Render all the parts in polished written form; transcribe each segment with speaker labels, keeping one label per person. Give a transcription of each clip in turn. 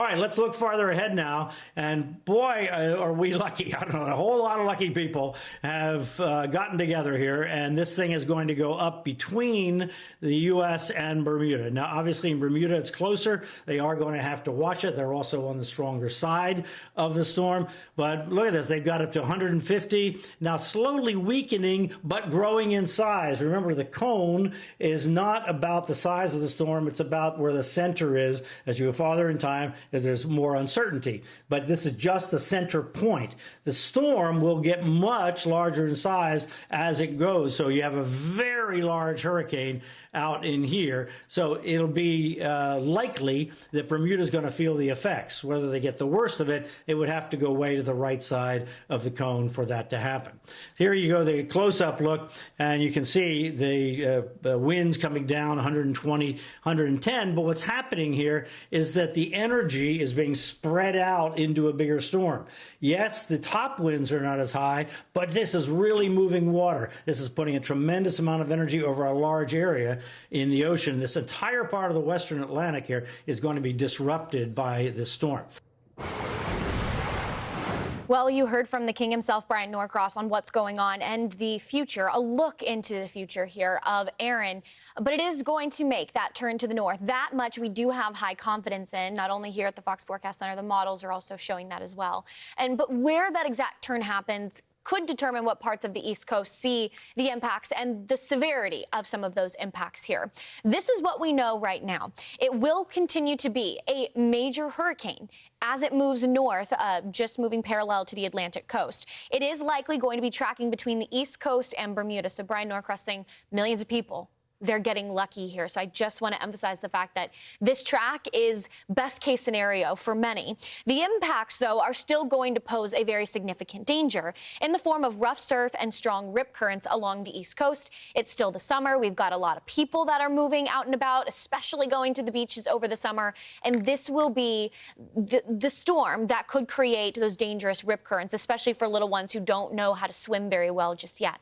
Speaker 1: All right, let's look farther ahead now. And boy, are we lucky. I don't know, a whole lot of lucky people have gotten together here. And this thing is going to go up between the U.S. and Bermuda. Now, obviously, in Bermuda, it's closer. They are going to have to watch it. They're also on the stronger side of the storm. But look at this. They've got up to 150. Now, slowly weakening, but growing in size. Remember, the cone is not about the size of the storm. It's about where the center is. As you go farther in time, there's more uncertainty. But this is just the center point. The storm will get much larger in size as it goes. So you have a very large hurricane out in here. So it'll be likely that Bermuda is going to feel the effects. Whether they get the worst of it, it would have to go way to the right side of the cone for that to happen. Here you go, the close-up look, and you can see the winds coming down 120, 110. But what's happening here is that the energy is being spread out into a bigger storm. Yes, the top winds are not as high, but this is really moving water. This is putting a tremendous amount of energy over a large area in the ocean. This entire part of the western Atlantic here is going to be disrupted by this storm.
Speaker 2: Well, you heard from the king himself, Brian Norcross, on what's going on and the future, a look into the future here of Erin. But it is going to make that turn to the north. That much we do have high confidence in, not only here at the Fox Forecast Center, the models are also showing that as well. But where that exact turn happens could determine what parts of the East Coast see the impacts and the severity of some of those impacts here. This is what we know right now. It will continue to be a major hurricane as it moves north, just moving parallel to the Atlantic coast. It is likely going to be tracking between the East Coast and Bermuda. So Brian Norcross saying millions of people, they're getting lucky here. So I just want to emphasize the fact that this track is best case scenario for many. The impacts, though, are still going to pose a very significant danger in the form of rough surf and strong rip currents along the East Coast. It's still the summer. We've got a lot of people that are moving out and about, especially going to the beaches over the summer. And this will be the storm that could create those dangerous rip currents, especially for little ones who don't know how to swim very well just yet.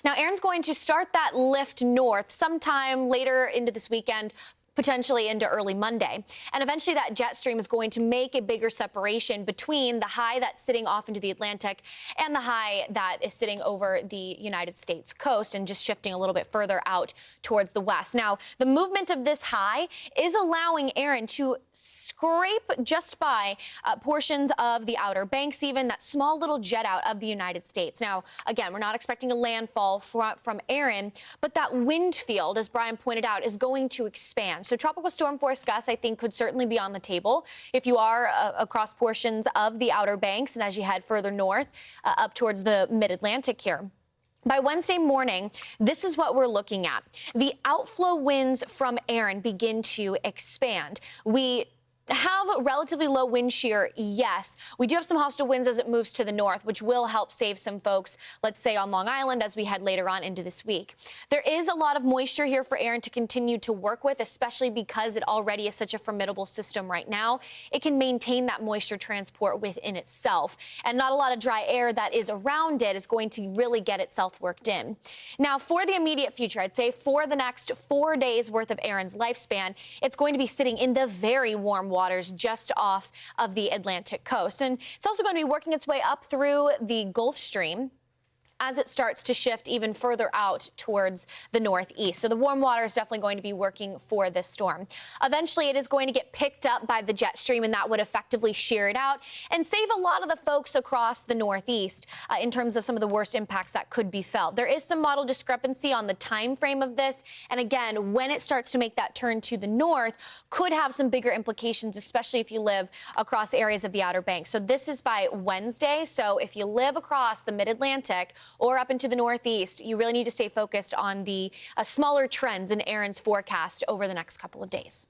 Speaker 2: Now, Erin's going to start that lift north sometime later into this weekend, potentially into early Monday. And eventually that jet stream is going to make a bigger separation between the high that's sitting off into the Atlantic and the high that is sitting over the United States coast and just shifting a little bit further out towards the west. Now, the movement of this high is allowing Erin to scrape just by portions of the Outer Banks, even that small little jet out of the United States. Now, again, we're not expecting a landfall from Erin, but that wind field, as Brian pointed out, is going to expand. So tropical storm force gusts, I think, could certainly be on the table if you are across portions of the Outer Banks and as you head further north up towards the mid-Atlantic here. By Wednesday morning, this is what we're looking at. The outflow winds from Erin begin to expand. We have a relatively low wind shear, yes. We do have some hostile winds as it moves to the north, which will help save some folks, let's say on Long Island, as we head later on into this week. There is a lot of moisture here for Erin to continue to work with, especially because it already is such a formidable system right now. It can maintain that moisture transport within itself, and not a lot of dry air that is around it is going to really get itself worked in. Now, for the immediate future, I'd say for the next 4 days worth of Erin's lifespan, it's going to be sitting in the very warm waters just off of the Atlantic coast. And it's also going to be working its way up through the Gulf Stream as it starts to shift even further out towards the northeast. So the warm water is definitely going to be working for this storm. Eventually, it is going to get picked up by the jet stream, and that would effectively shear it out and save a lot of the folks across the northeast in terms of some of the worst impacts that could be felt. There is some model discrepancy on the time frame of this. And again, when it starts to make that turn to the north, could have some bigger implications, especially if you live across areas of the Outer Banks. So this is by Wednesday. So if you live across the mid-Atlantic or up into the northeast, you really need to stay focused on the smaller trends in Erin's forecast over the next couple of days.